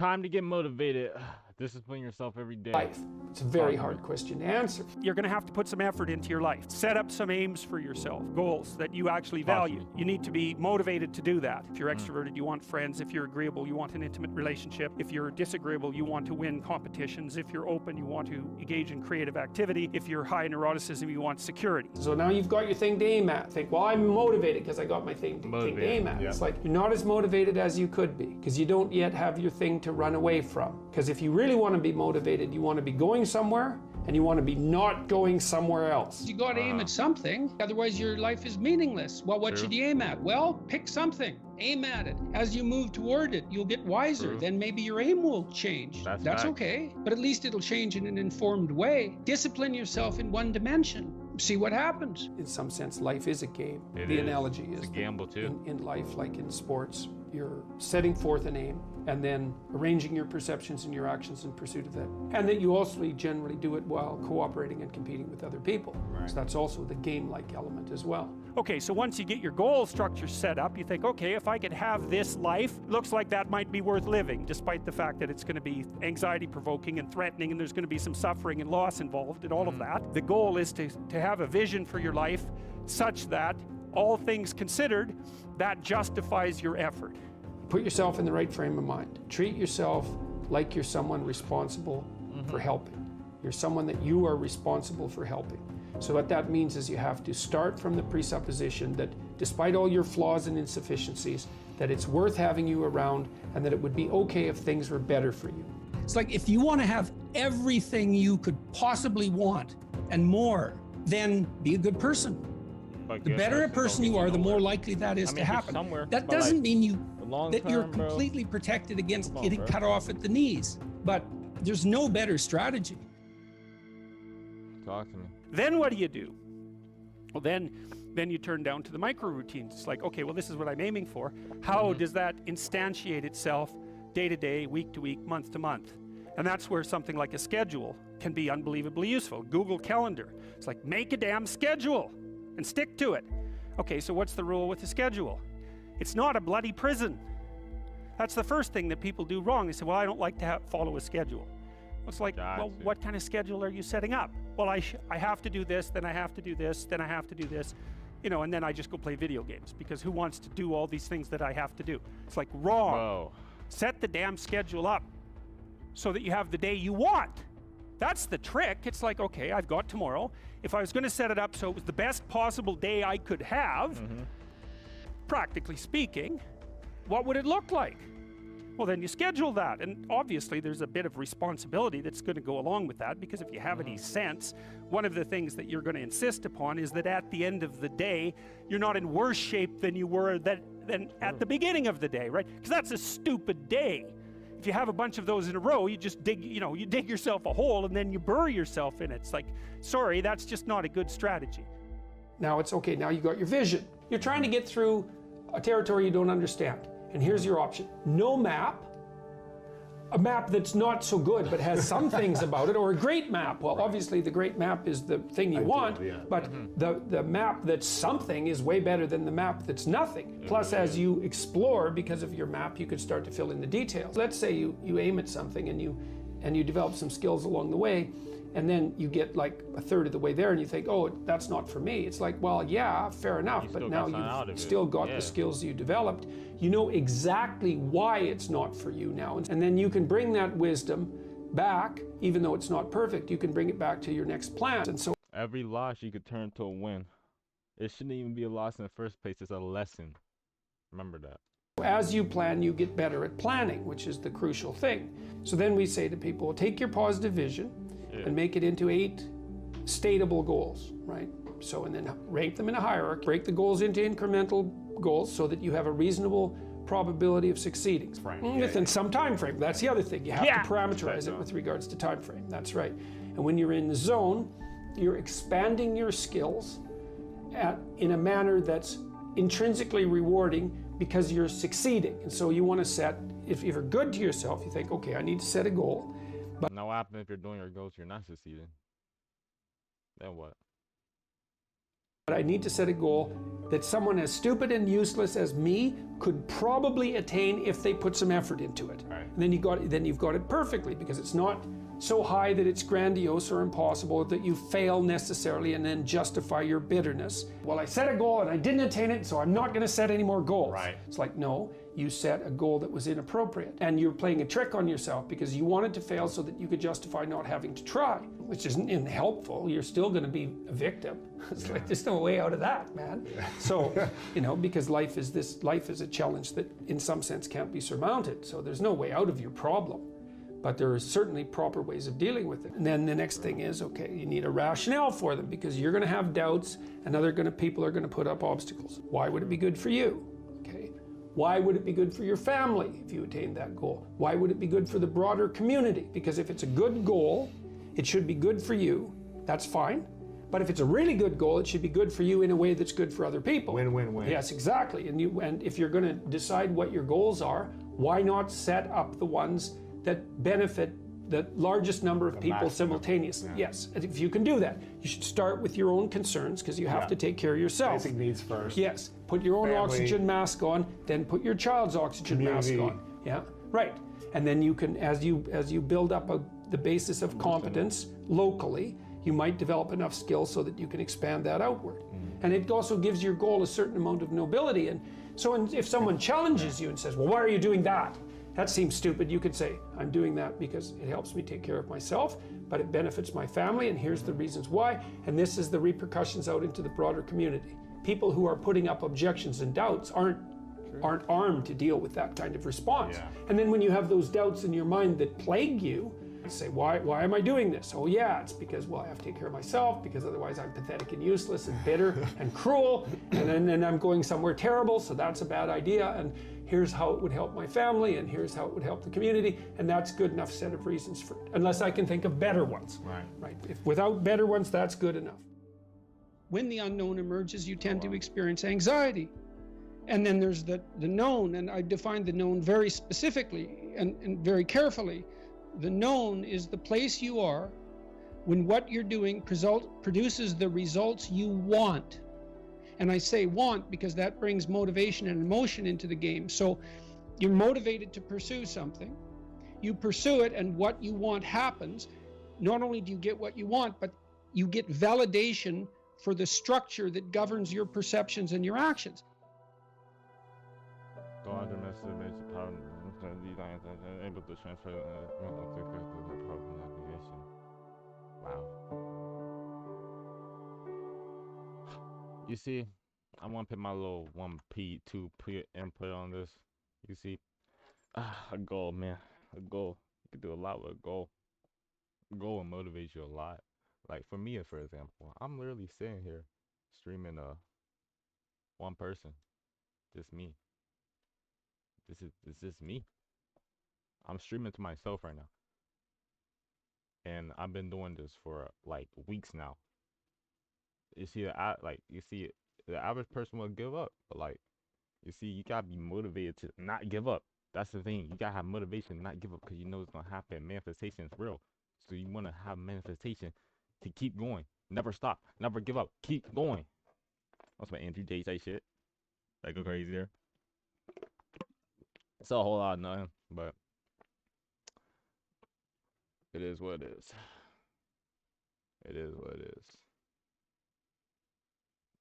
Time to get motivated. Discipline yourself every day. Life. It's a very hard question to answer. You're going to have to put some effort into your life. Set up some aims for yourself, goals that you actually value. You need to be motivated to do that. If you're extroverted, you want friends. If you're agreeable, you want an intimate relationship. If you're disagreeable, you want to win competitions. If you're open, you want to engage in creative activity. If you're high in neuroticism, you want security. So now you've got your thing to aim at. Think, well, I'm motivated because I got my thing to aim at. Yeah. It's like you're not as motivated as you could be because you don't yet have your thing to run away from. Because if you really want to be motivated, you want to be going somewhere and you want to be not going somewhere else. You got to aim at something, otherwise your life is meaningless. Well, what should you aim at? Well, pick something, aim at it. As you move toward it, you'll get wiser. Then maybe your aim will change. That's okay, but at least it'll change in an informed way. Discipline yourself in one dimension. See what happens. In some sense, life is a game. The analogy is a gamble too. In life, like in sports, you're setting forth an aim and then arranging your perceptions and your actions in pursuit of that. And that you also generally do it while cooperating and competing with other people. Right. So that's also the game-like element as well. Okay, so once you get your goal structure set up, you think, okay, if I could have this life, looks like that might be worth living, despite the fact that it's going to be anxiety-provoking and threatening, and there's going to be some suffering and loss involved and all of that. The goal is to have a vision for your life such that, all things considered, that justifies your effort. Put yourself in the right frame of mind. Treat yourself like you're someone responsible for helping. You're someone that you are responsible for helping. So what that means is you have to start from the presupposition that despite all your flaws and insufficiencies, that it's worth having you around and that it would be okay if things were better for you. It's like if you want to have everything you could possibly want and more, then be a good person. The better a person you are, the more likely that is to happen. That doesn't mean that you're completely protected against getting cut off at the knees, but there's no better strategy. Talk to me. Then what do? Well, then you turn down to the micro routines. It's like, okay, well, this is what I'm aiming for. How does that instantiate itself day to day, week to week, month to month? And that's where something like a schedule can be unbelievably useful. Google Calendar. It's like, make a damn schedule and stick to it. Okay, so what's the rule with the schedule? It's not a bloody prison. That's the first thing that people do wrong. They say, well, I don't like to follow a schedule. It's like, well, what kind of schedule are you setting up? Well, I have to do this, then I have to do this, then I have to do this, and then I just go play video games, because who wants to do all these things that I have to do? It's like, wrong. Whoa. Set the damn schedule up so that you have the day you want. That's the trick. It's like, okay, I've got tomorrow. If I was going to set it up so it was the best possible day I could have, practically speaking, what would it look like? Well, then you schedule that, and obviously there's a bit of responsibility that's going to go along with that, because if you have any sense, one of the things that you're going to insist upon is that at the end of the day, you're not in worse shape than you were than at the beginning of the day, right? Because that's a stupid day. If you have a bunch of those in a row, you just dig, you dig yourself a hole and then you bury yourself in it. It's like, sorry, that's just not a good strategy. Now it's okay, now you got your vision. You're trying to get through a territory you don't understand. And here's your option. No map, a map that's not so good but has some things about it, or a great map. Well, obviously the great map is the thing you want, but the map that's something is way better than the map that's nothing. Plus, as you explore, because of your map, you could start to fill in the details. Let's say you aim at something and you develop some skills along the way, and then you get like a third of the way there and you think, oh, that's not for me. It's like, well, yeah, fair enough, but now you've still got the skills you developed. You know exactly why it's not for you now. And then you can bring that wisdom back, even though it's not perfect, you can bring it back to your next plan. And so every loss you could turn to a win. It shouldn't even be a loss in the first place. It's a lesson. Remember that. As you plan, you get better at planning, which is the crucial thing. So then we say to people, well, take your positive vision and make it into 8 stateable goals, right? So, and then rank them in a hierarchy, break the goals into incremental goals so that you have a reasonable probability of succeeding within some time frame. That's the other thing. You have to parameterize it with regards to time frame. That's right. And when you're in the zone, you're expanding your skills in a manner that's intrinsically rewarding because you're succeeding. And so you want to set, if you're good to yourself, you think, okay, I need to set a goal. But now what happens if you're doing your goals, you're not succeeding? Then what? But I need to set a goal that someone as stupid and useless as me could probably attain if they put some effort into it. Right. And then you've got it perfectly, because it's not so high that it's grandiose or impossible that you fail necessarily and then justify your bitterness. Well, I set a goal and I didn't attain it, so I'm not going to set any more goals. Right. It's like, no, you set a goal that was inappropriate, and you're playing a trick on yourself because you wanted to fail so that you could justify not having to try, which isn't helpful. You're still going to be a victim. It's like, there's no way out of that, man. So, because life is a challenge that in some sense can't be surmounted. So there's no way out of your problem. But there are certainly proper ways of dealing with it. And then the next thing is, okay, you need a rationale for them, because you're going to have doubts and people are going to put up obstacles. Why would it be good for you? Okay. Why would it be good for your family if you attain that goal? Why would it be good for the broader community? Because if it's a good goal, it should be good for you. That's fine. But if it's a really good goal, it should be good for you in a way that's good for other people. Win, win, win. Yes, exactly. And if you're going to decide what your goals are, why not set up the ones that benefit the largest number of people simultaneously? Yeah. Yes, if you can do that. You should start with your own concerns, because you have to take care of yourself. Basic needs first. Yes, put your own Family. Oxygen mask on, then put your child's oxygen mask on. Yeah, right. And then you can, as you build up the basis of competence locally, you might develop enough skills so that you can expand that outward. And it also gives your goal a certain amount of nobility. And so if someone challenges you and says, well, why are you doing that? That seems stupid. You could say, I'm doing that because it helps me take care of myself, but it benefits my family, and here's the reasons why, and this is the repercussions out into the broader community. People who are putting up objections and doubts aren't armed to deal with that kind of response. Yeah. And then when you have those doubts in your mind that plague you, you say, why am I doing this? Oh yeah, it's because, well, I have to take care of myself, because otherwise I'm pathetic and useless and bitter and cruel, and then I'm going somewhere terrible, so that's a bad idea, and here's how it would help my family, and here's how it would help the community, and that's good enough set of reasons for it, unless I can think of better ones. Right. If without better ones, that's good enough. When the unknown emerges, you tend to experience anxiety. And then there's the known, and I define the known very specifically and very carefully. The known is the place you are when what you're doing produces the results you want. And I say want because that brings motivation and emotion into the game. So you're motivated to pursue something, you pursue it, and what you want happens. Not only do you get what you want, but you get validation for the structure that governs your perceptions and your actions. Able to transfer navigation. Wow. You see, I want to put my little 1P, 2P input on this. You see, a goal, man, a goal. You can do a lot with a goal. A goal will motivate you a lot. Like for me, for example, I'm literally sitting here streaming one person, just me. This is me. I'm streaming to myself right now, and I've been doing this for like weeks now. You see, the average person will give up, but like, you see, you gotta be motivated to not give up. That's the thing. You gotta have motivation to not give up, because you know it's gonna happen. Manifestation is real, so you wanna have manifestation to keep going, never stop, never give up, keep going. That's what Andrew J say shit. Like go crazy there. It's a whole lot of nothing, but it is what it is. It is what it is.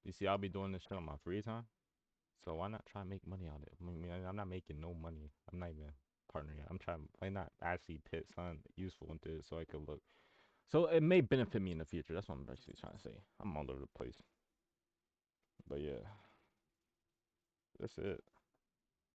You see, I'll be doing this shit on my free time, so why not try and make money on it? I mean, I'm not making no money. I'm not even partnering. Why not actually put something useful into it so I could look. So it may benefit me in the future. That's what I'm actually trying to say. I'm all over the place. But yeah, that's it.